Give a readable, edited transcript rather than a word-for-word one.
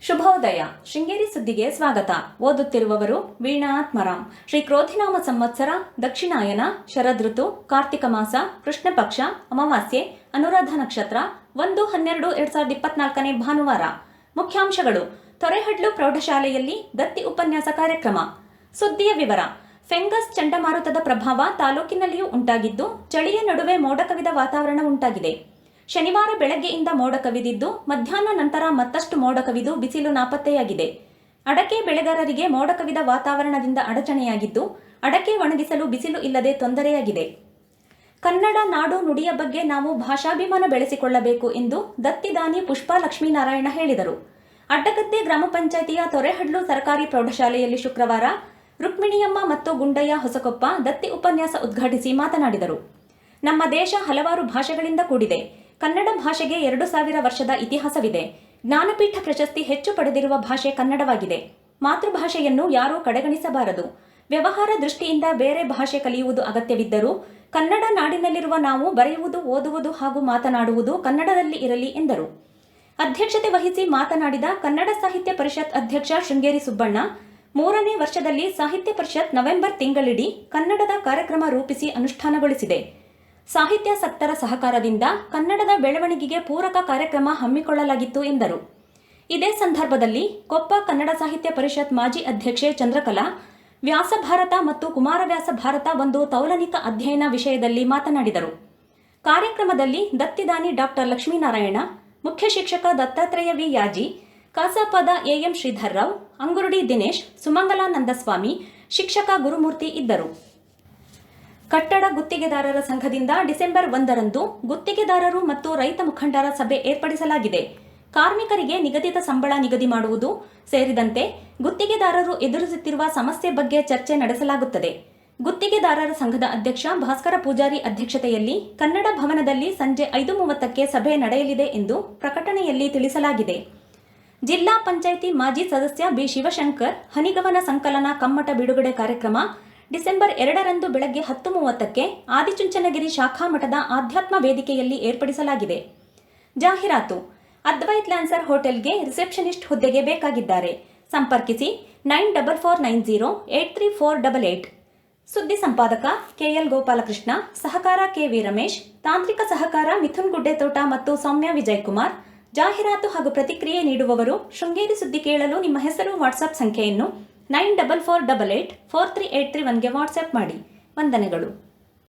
ಶುಭೋದಯ. ಶೃಂಗೇರಿ ಸುದ್ದಿಗೆ ಸ್ವಾಗತ. ಓದುತ್ತಿರುವವರು ವೀಣಾ ಆತ್ಮರಾಮ್. ಶ್ರೀ ಕ್ರೋಧಿನಾಮ ಸಂವತ್ಸರ, ದಕ್ಷಿಣಾಯನ, ಶರದೃತು, ಕಾರ್ತಿಕ ಮಾಸ, ಕೃಷ್ಣ ಪಕ್ಷ, ಅಮಾವಾಸ್ಯೆ, ಅನುರಾಧ ನಕ್ಷತ್ರ, 1-12-2024 ಭಾನುವಾರ. ಮುಖ್ಯಾಂಶಗಳು: ತೊರೆಹಡ್ಲು ಪ್ರೌಢಶಾಲೆಯಲ್ಲಿ ದತ್ತಿ ಉಪನ್ಯಾಸ ಕಾರ್ಯಕ್ರಮ. ಸುದ್ದಿಯ ವಿವರ. ಫೆಂಗಸ್ ಚಂಡಮಾರುತದ ಪ್ರಭಾವ ತಾಲೂಕಿನಲ್ಲಿಯೂ ಉಂಟಾಗಿದ್ದು, ಚಳಿಯ ನಡುವೆ ಮೋಡ ಕವಿದ ವಾತಾವರಣ ಉಂಟಾಗಿದೆ. ಶನಿವಾರ ಬೆಳಗ್ಗೆಯಿಂದ ಮೋಡ ಕವಿದಿದ್ದು, ಮಧ್ಯಾಹ್ನ ನಂತರ ಮತ್ತಷ್ಟು ಮೋಡ ಕವಿದು ಬಿಸಿಲು ನಾಪತ್ತೆಯಾಗಿದೆ. ಅಡಕೆ ಬೆಳೆಗಾರರಿಗೆ ಮೋಡ ಕವಿದ ವಾತಾವರಣದಿಂದ ಅಡಚಣೆಯಾಗಿದ್ದು, ಅಡಕೆ ಒಣಗಿಸಲು ಬಿಸಿಲು ಇಲ್ಲದೆ ತೊಂದರೆಯಾಗಿದೆ. ಕನ್ನಡ ನಾಡು ನುಡಿಯ ಬಗ್ಗೆ ನಾವು ಭಾಷಾಭಿಮಾನ ಬೆಳೆಸಿಕೊಳ್ಳಬೇಕು ಎಂದು ದತ್ತಿದಾನಿ ಪುಷ್ಪಾ ಲಕ್ಷ್ಮೀನಾರಾಯಣ ಹೇಳಿದರು. ಅಡ್ಡಗದ್ದೆ ಗ್ರಾಮ ಪಂಚಾಯಿತಿಯ ತೊರೆಹಡ್ಲು ಸರ್ಕಾರಿ ಪ್ರೌಢಶಾಲೆಯಲ್ಲಿ ಶುಕ್ರವಾರ ರುಕ್ಮಿಣಿಯಮ್ಮ ಮತ್ತು ಗುಂಡಯ್ಯ ಹೊಸಕೊಪ್ಪ ದತ್ತಿ ಉಪನ್ಯಾಸ ಉದ್ಘಾಟಿಸಿ ಮಾತನಾಡಿದರು. ನಮ್ಮ ದೇಶ ಹಲವಾರು ಭಾಷೆಗಳಿಂದ ಕೂಡಿದೆ. ಕನ್ನಡ ಭಾಷೆಗೆ 2000 ವರ್ಷದ ಇತಿಹಾಸವಿದೆ. ಜ್ಞಾನಪೀಠ ಪ್ರಶಸ್ತಿ ಹೆಚ್ಚು ಪಡೆದಿರುವ ಭಾಷೆ ಕನ್ನಡವಾಗಿದೆ. ಮಾತೃಭಾಷೆಯನ್ನು ಯಾರೂ ಕಡೆಗಣಿಸಬಾರದು. ವ್ಯವಹಾರ ದೃಷ್ಟಿಯಿಂದ ಬೇರೆ ಭಾಷೆ ಕಲಿಯುವುದು ಅಗತ್ಯವಿದ್ದರೂ ಕನ್ನಡ ನಾಡಿನಲ್ಲಿರುವ ನಾವು ಬರೆಯುವುದು, ಓದುವುದು ಹಾಗೂ ಮಾತನಾಡುವುದು ಕನ್ನಡದಲ್ಲಿ ಇರಲಿ ಎಂದರು. ಅಧ್ಯಕ್ಷತೆ ವಹಿಸಿ ಮಾತನಾಡಿದ ಕನ್ನಡ ಸಾಹಿತ್ಯ ಪರಿಷತ್ ಅಧ್ಯಕ್ಷ ಶೃಂಗೇರಿ ಸುಬ್ಬಣ್ಣ, 3ನೇ ವರ್ಷದಲ್ಲಿ ಸಾಹಿತ್ಯ ಪರಿಷತ್ ನವೆಂಬರ್ ತಿಂಗಳಿಡೀ ಕನ್ನಡದ ಕಾರ್ಯಕ್ರಮ ರೂಪಿಸಿ ಅನುಷ್ಠಾನಗೊಳಿಸಿದೆ. ಸಾಹಿತ್ಯಾಸಕ್ತರ ಸಹಕಾರದಿಂದ ಕನ್ನಡದ ಬೆಳವಣಿಗೆಗೆ ಪೂರಕ ಕಾರ್ಯಕ್ರಮ ಹಮ್ಮಿಕೊಳ್ಳಲಾಗಿತ್ತು ಎಂದರು. ಇದೇ ಸಂದರ್ಭದಲ್ಲಿ ಕೊಪ್ಪ ಕನ್ನಡ ಸಾಹಿತ್ಯ ಪರಿಷತ್ ಮಾಜಿ ಅಧ್ಯಕ್ಷೆ ಚಂದ್ರಕಲಾ, ವ್ಯಾಸಭಾರತ ಮತ್ತು ಕುಮಾರವ್ಯಾಸ ಭಾರತ ಒಂದು ತೌಲನಿಕ ಅಧ್ಯಯನ ವಿಷಯದಲ್ಲಿ ಮಾತನಾಡಿದರು. ಕಾರ್ಯಕ್ರಮದಲ್ಲಿ ದತ್ತಿದಾನಿ ಡಾಕ್ಟರ್ ಲಕ್ಷ್ಮೀನಾರಾಯಣ, ಮುಖ್ಯ ಶಿಕ್ಷಕ ದತ್ತಾತ್ರೇಯ ವಿ ಯಾಜಿ, ಕಸಾಪದ ಎಂ ಶ್ರೀಧರ್ರಾವ್, ಅಂಗುರುಡಿ ದಿನೇಶ್, ಸುಮಂಗಲಾನಂದಸ್ವಾಮಿ, ಶಿಕ್ಷಕ ಗುರುಮೂರ್ತಿ ಇದ್ದರು. ಕಟ್ಟಡ ಗುತ್ತಿಗೆದಾರರ ಸಂಘದಿಂದ ಡಿಸೆಂಬರ್ 1ರಂದು ಗುತ್ತಿಗೆದಾರರು ಮತ್ತು ರೈತ ಮುಖಂಡರ ಸಭೆ ಏರ್ಪಡಿಸಲಾಗಿದೆ. ಕಾರ್ಮಿಕರಿಗೆ ನಿಗದಿತ ಸಂಬಳ ನಿಗದಿ ಮಾಡುವುದು ಸೇರಿದಂತೆ ಗುತ್ತಿಗೆದಾರರು ಎದುರಿಸುತ್ತಿರುವ ಸಮಸ್ಯೆ ಬಗ್ಗೆ ಚರ್ಚೆ ನಡೆಸಲಾಗುತ್ತದೆ. ಗುತ್ತಿಗೆದಾರರ ಸಂಘದ ಅಧ್ಯಕ್ಷ ಭಾಸ್ಕರ ಪೂಜಾರಿ ಅಧ್ಯಕ್ಷತೆಯಲ್ಲಿ ಕನ್ನಡ ಭವನದಲ್ಲಿ ಸಂಜೆ 5:30ಕ್ಕೆ ಸಭೆ ನಡೆಯಲಿದೆ ಎಂದು ಪ್ರಕಟಣೆಯಲ್ಲಿ ತಿಳಿಸಲಾಗಿದೆ. ಜಿಲ್ಲಾ ಪಂಚಾಯಿತಿ ಮಾಜಿ ಸದಸ್ಯ ಬಿ ಶಿವಶಂಕರ್ ಹನಿಗವನ ಸಂಕಲನ ಕಮ್ಮಟ ಬಿಡುಗಡೆ ಕಾರ್ಯಕ್ರಮ ಡಿಸೆಂಬರ್ 2ರಂದು ಬೆಳಗ್ಗೆ 10:30ಕ್ಕೆ ಆದಿಚುಂಚನಗಿರಿ ಶಾಖಾ ಮಠದ ಆಧ್ಯಾತ್ಮ ವೇದಿಕೆಯಲ್ಲಿ ಏರ್ಪಡಿಸಲಾಗಿದೆ. ಜಾಹೀರಾತು: ಅದ್ವೈತ್ ಲ್ಯಾನ್ಸರ್ ಹೋಟೆಲ್ಗೆ ರಿಸೆಪ್ಷನಿಸ್ಟ್ ಹುದ್ದೆಗೆ ಬೇಕಾಗಿದ್ದಾರೆ. ಸಂಪರ್ಕಿಸಿ 9490834888. ಸುದ್ದಿ ಸಂಪಾದಕ ಕೆಎಲ್ ಗೋಪಾಲಕೃಷ್ಣ, ಸಹಕಾರ ಕೆವಿ ರಮೇಶ್, ತಾಂತ್ರಿಕ ಸಹಕಾರ ಮಿಥುನ್ ಗುಡ್ಡೆತೋಟ ಮತ್ತು ಸೌಮ್ಯ ವಿಜಯಕುಮಾರ್. ಜಾಹೀರಾತು ಹಾಗೂ ಪ್ರತಿಕ್ರಿಯೆ ನೀಡುವವರು ಶೃಂಗೇರಿ ಸುದ್ದಿ ಕೇಳಲು ನಿಮ್ಮ ಹೆಸರು, ವಾಟ್ಸ್ಆಪ್ ಸಂಖ್ಯೆಯನ್ನು 9448843831ಗೆ ವಾಟ್ಸ್ಆಪ್ ಮಾಡಿ. ವಂದನೆಗಳು.